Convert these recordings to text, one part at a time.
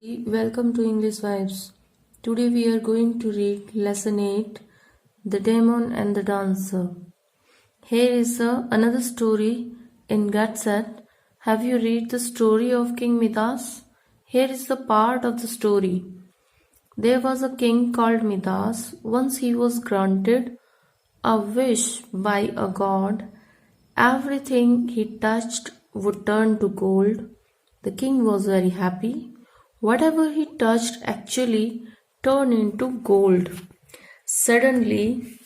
Welcome to English Vibes. Today we are going to read Lesson 8 The Demon and the Dancer. Here is another story in Gut Set. Have you read the story of King Midas? Here is the part of the story. There was a king called Midas. Once he was granted a wish by a god. Everything he touched would turn to gold. The king was very happy. Whatever he touched actually turned into gold. Suddenly,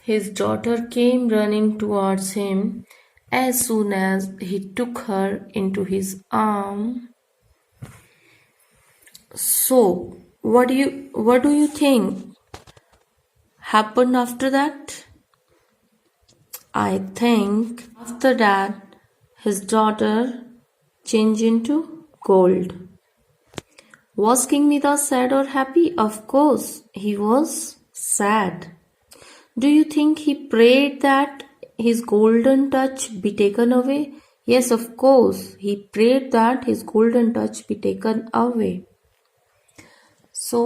his daughter came running towards him. As soon as he took her into his arm. So, what do you think happened after that? I think after that his daughter changed into gold. Was King Midas sad or happy? Of course, he was sad. Do you think he prayed that his golden touch be taken away? Yes, of course, he prayed that his golden touch be taken away. So,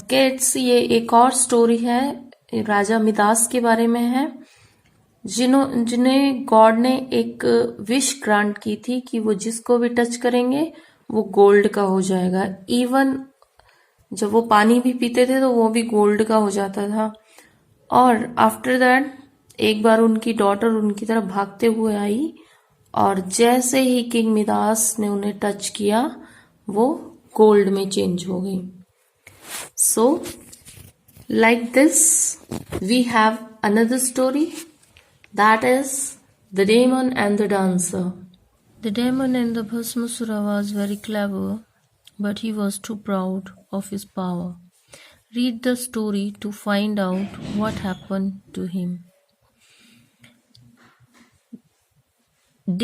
kids, ये एक और story है राजा Midas के बारे में है जिन्हें God ने एक विश ग्रांट की थी कि वो जिसको भी टच करेंगे वो गोल्ड का हो जाएगा। इवन जब वो पानी भी पीते थे तो वो भी गोल्ड का हो जाता था। और आफ्टर दैट एक बार उनकी डॉटर उनकी तरफ भागते हुए आई और जैसे ही किंग मिदास ने उन्हें टच किया वो गोल्ड में चेंज हो गई। So like this we have another story that is the demon and the dancer. The demon and the Bhasmasura was very clever, but he was too proud of his power. Read the story to find out what happened to him.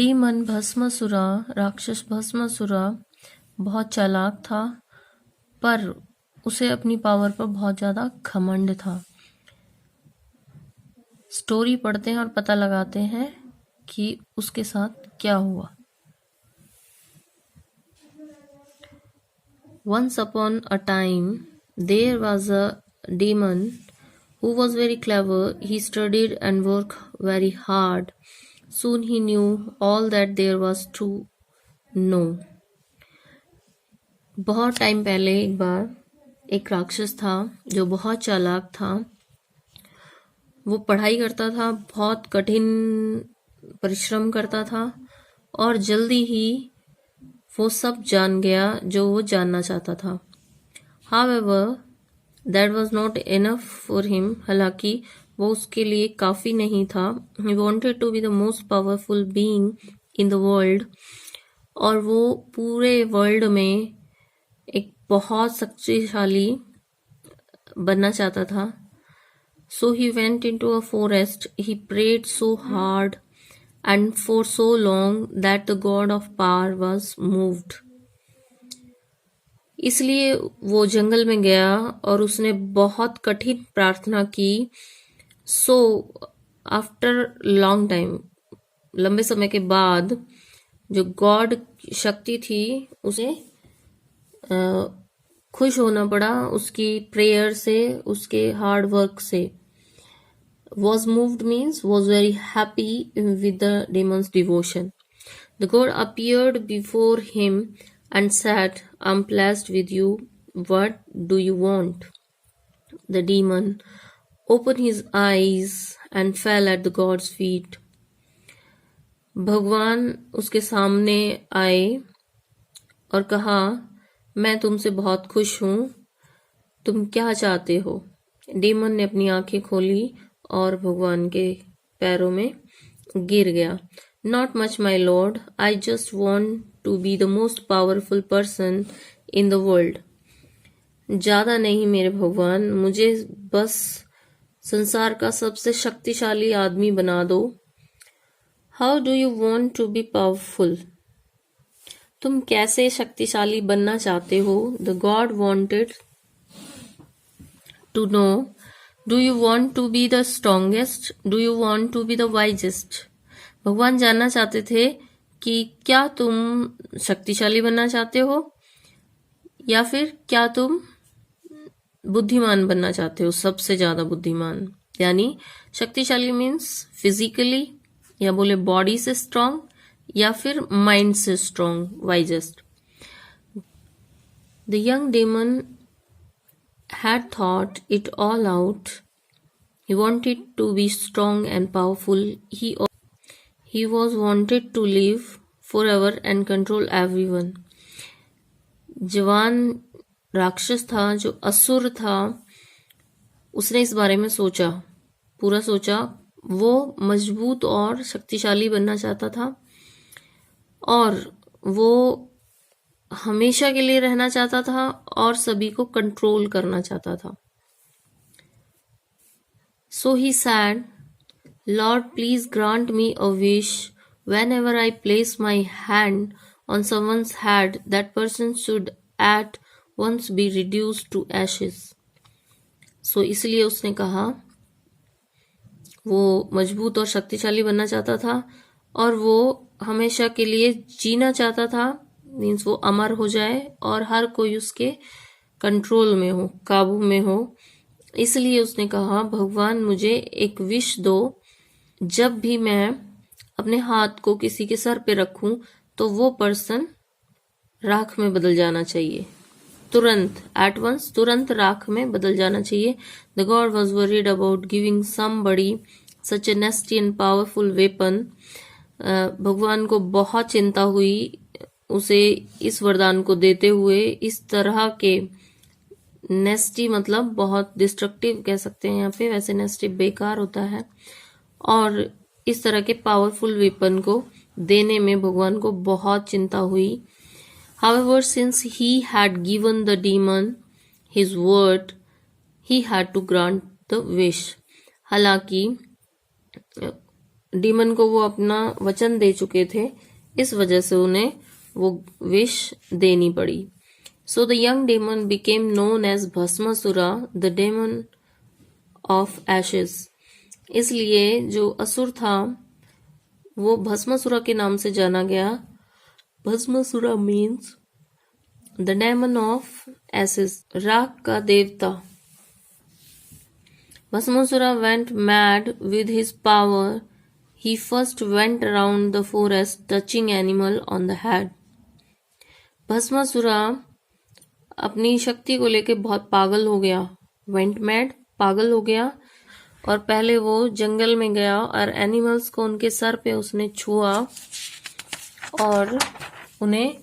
Demon भस्मासुरा राक्षस भस्मासुरा बहुत चालाक था, पर उसे अपनी power पर बहुत ज्यादा घमंड था। स्टोरी पढ़ते हैं और पता लगाते हैं कि उसके साथ क्या हुआ। Once upon a time, there was a demon who was very clever. He studied and worked very hard. Soon he knew all that there was to know. बहुत टाइम पहले एक बार एक राक्षस था जो बहुत चालाक था। वो पढ़ाई करता था, बहुत कठिन परिश्रम करता था और जल्दी ही वो सब जान गया जो वो जानना चाहता था। However, that was not enough for him. हालांकि वो उसके लिए काफी नहीं था। He wanted to be the most powerful being in the world. और वो पूरे वर्ल्ड में एक बहुत शक्तिशाली बनना चाहता था। So he went into a forest. He prayed so hard and for so long that the god of power was moved. इसलिए वो जंगल में गया और उसने बहुत कठिन प्रार्थना की। So after long time, लंबे समय के बाद जो गॉड शक्ति थी उसे खुश होना पड़ा उसकी प्रेयर से, उसके हार्ड वर्क से। Was moved means was very happy with the demon's devotion. The god appeared before him and said, "I'm pleased with you. What do you want?" The demon opened his eyes and fell at the god's feet. भगवान उसके सामने आए और कहा, मैं तुमसे बहुत खुश हूँ, तुम क्या चाहते हो? डेमन ने अपनी आंखें खोली और भगवान के पैरों में गिर गया। Not much, my lord. I just want to be the most powerful person in the world. ज्यादा नहीं मेरे भगवान, मुझे बस संसार का सबसे शक्तिशाली आदमी बना दो। How do you want to be powerful? तुम कैसे शक्तिशाली बनना चाहते हो? The god wanted to know. Do you want to be the strongest? Do you want to be the wisest? भगवान जानना चाहते थे कि क्या तुम शक्तिशाली बनना चाहते हो या फिर क्या तुम बुद्धिमान बनना चाहते हो, सबसे ज्यादा बुद्धिमान, यानी शक्तिशाली मीन्स फिजिकली, या बोले बॉडी से स्ट्रांग, या फिर माइंड से strong, wisest. The young demon had thought it all out. He wanted to be strong and powerful. He was wanted to live forever and control everyone. जवान राक्षस था, जो असुर था, उसने इस बारे में सोचा, पूरा सोचा। वो मजबूत और शक्तिशाली बनना चाहता था, और वो हमेशा के लिए रहना चाहता था, और सभी को कंट्रोल करना चाहता था। So he said, Lord, please grant me a wish. Whenever I place my hand on someone's head, that person should at once be reduced to ashes. So इसलिए उसने कहा, वो मजबूत और शक्तिशाली बनना चाहता था, और वो हमेशा के लिए जीना चाहता था, मीन्स वो अमर हो जाए और हर कोई उसके कंट्रोल में हो, काबू में हो। इसलिए उसने कहा, भगवान मुझे एक विश दो, जब भी मैं अपने हाथ को किसी के सर पे रखूं तो वो पर्सन राख में बदल जाना चाहिए, तुरंत, एट वंस, तुरंत राख में बदल जाना चाहिए। The God was worried about giving somebody such A नेस्टी and powerful weapon. भगवान को बहुत चिंता हुई उसे इस वरदान को देते हुए, इस तरह के, नेस्टी मतलब बहुत डिस्ट्रक्टिव कह सकते हैं यहाँ पे, वैसे नेस्टी बेकार होता है, और इस तरह के पावरफुल वेपन को देने में भगवान को बहुत चिंता हुई। However, since he had given the demon his word, he had to grant the wish. हालांकि डीमन को वो अपना वचन दे चुके थे, इस वजह से उन्हें वो विश देनी पड़ी। So the young demon became known as Bhasmasura, the demon of ashes. इसलिए जो असुर था वो भस्मासुरा के नाम से जाना गया। Bhasmasura means the demon of ashes, राख का देवता। Bhasmasura went mad with his power. He first went around the forest touching animal on the head. भस्मासुरा अपनी शक्ति को लेके बहुत पागल हो गया, वेंट मैड, पागल हो गया, और पहले वो जंगल में गया और एनिमल्स को उनके सर पे उसने छुआ और उन्हें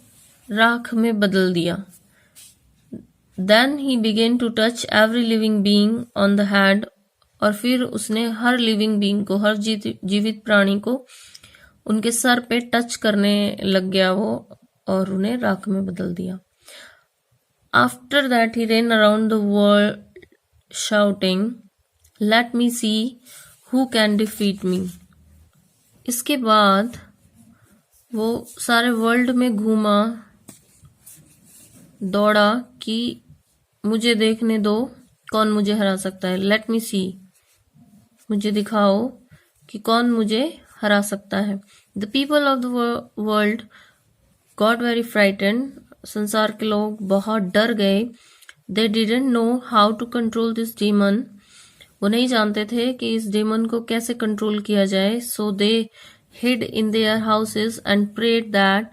राख में बदल दिया। Then he began to touch every living being on the head, और फिर उसने हर लिविंग बीइंग को, हर जीवित प्राणी को उनके सर पे टच करने लग गया वो, और उन्हें राख में बदल दिया। After that he ran around the world shouting, Let me see who can defeat me. इसके बाद वो सारे वर्ल्ड में घूमा, दौड़ा कि मुझे देखने दो कौन मुझे हरा सकता है। लेट मी सी, मुझे दिखाओ कि कौन मुझे हरा सकता है। The people of the world got very frightened, संसार के लोग बहुत डर गए। They didn't know how to control this demon, वो नहीं जानते थे कि इस डीमन को कैसे कंट्रोल किया जाए। So they hid in their houses and prayed that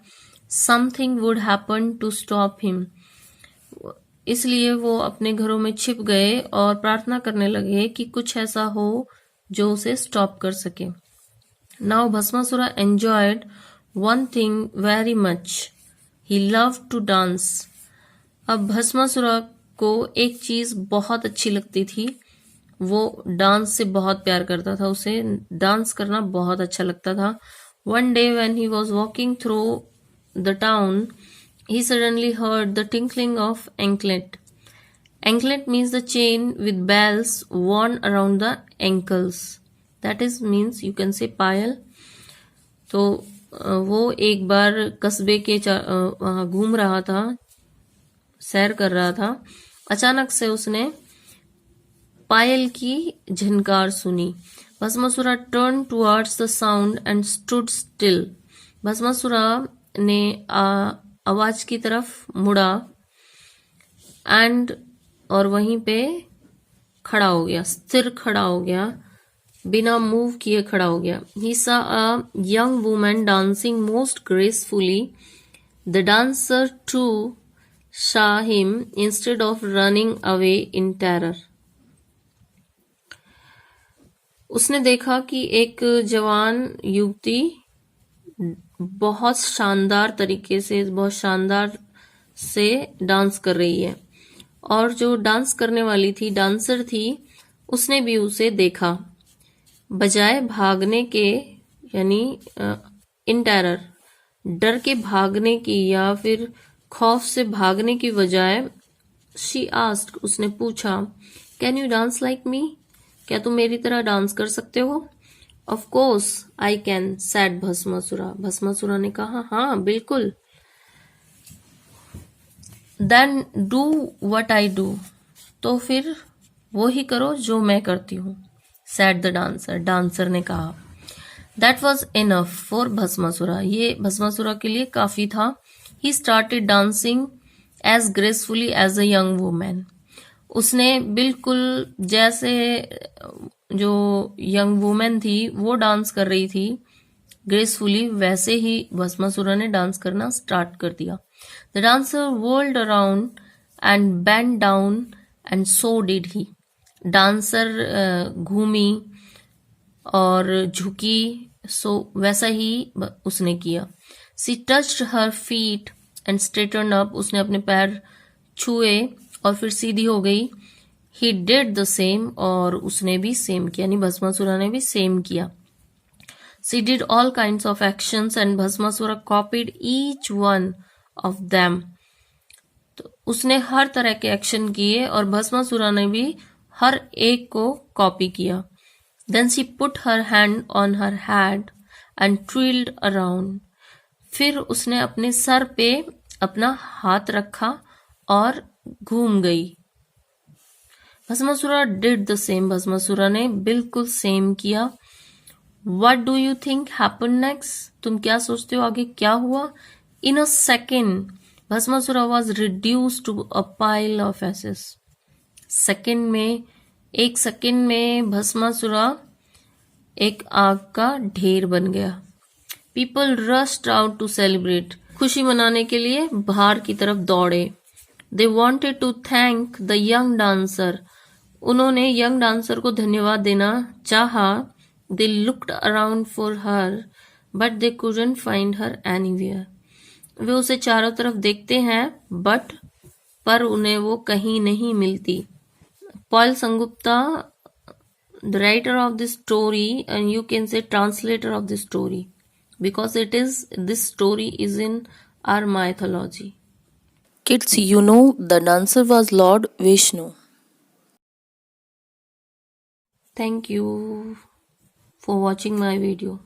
something would happen to stop him. इसलिए वो अपने घरों में छिप गए और प्रार्थना करने लगे कि कुछ ऐसा हो जो उसे स्टॉप कर सके। Now Bhasmasura enjoyed one thing very much, he loved to dance. अब भस्मासुरा को एक चीज बहुत अच्छी लगती थी, वो डांस से बहुत प्यार करता था, उसे डांस करना बहुत अच्छा लगता था। One day when he was walking through the town, he suddenly heard the tinkling of anklet. Anklet means the chain with bells worn around the ankles. That is means you can say पायल। तो वो एक बार कस्बे के वहां घूम रहा था, सैर कर रहा था, अचानक से उसने पायल की झनकार सुनी। Bhasmasura turn towards the sound and stood still. Bhasmasura ने आवाज की तरफ मुड़ा एंड और वहीं पे खड़ा हो गया, स्थिर खड़ा हो गया, बिना मूव किए खड़ा हो गया. ही saw a young woman dancing most gracefully. The dancer too saw him instead of running away in terror. उसने देखा कि एक जवान युवती बहुत शानदार तरीके से, बहुत शानदार से डांस कर रही है, और जो डांस करने वाली थी, डांसर थी, उसने भी उसे देखा. बजाय भागने के, यानी इन टेरर, डर के भागने की या फिर खौफ से भागने की बजाय, शी आस्क्ड, उसने पूछा, can you dance like me, क्या तुम मेरी तरह डांस कर सकते हो? Of course I can, said Bhasmasura, Bhasmasura ने कहा, हाँ बिल्कुल. Then do what I do, तो फिर वो ही करो जो मैं करती हूँ, सैड द डांसर, डांसर ने कहा. That was enough for Bhasmasura, ये भस्मासुरा के लिए काफी था. He started dancing as gracefully as a young women, उसने बिल्कुल जैसे जो यंग वुमेन थी वो डांस कर रही थी ग्रेसफुली, वैसे ही भस्मासुरा ने डांस करना स्टार्ट कर दिया. The dancer whirled around and bend down and so did he, dancer घूमी और झुकी, सो वैसा ही उसने किया. She touched her feet and straightened up, उसने अपने पैर छुए और फिर सीधी हो गई. ही डिड द सेम, और उसने भी सेम किया, यानी भस्मासुरा ने भी सेम किया. She did all kinds of actions and Bhasmasura copied each one of them, तो उसने हर तरह के एक्शन किए और भस्मासुरा ने भी हर एक को कॉपी किया. Then she put her hand on her head and twirled around, फिर उसने अपने सर पे अपना हाथ रखा और घूम गई. भस्मासुरा डिड द सेम, भस्मासुरा ने बिल्कुल सेम किया. What do you think happened next? तुम क्या सोचते हो आगे क्या हुआ? In a second, भस्मासुरा was reduced to a pile of ashes. Second में, एक सेकेंड में भस्मासुरा एक आग का ढेर बन गया. People rushed out to celebrate. खुशी मनाने के लिए बाहर की तरफ दौड़े. They wanted to thank the young dancer. उन्होंने यंग डांसर को धन्यवाद देना चाहा. They looked around for her, but they couldn't find her anywhere. वे उसे चारों तरफ देखते हैं, पर उन्हें वो कहीं नहीं मिलती. Paul Sengupta, the writer of this story, and you can say translator of this story, because this story is in our mythology. Kids, you know the dancer was Lord Vishnu. Thank you for watching my video.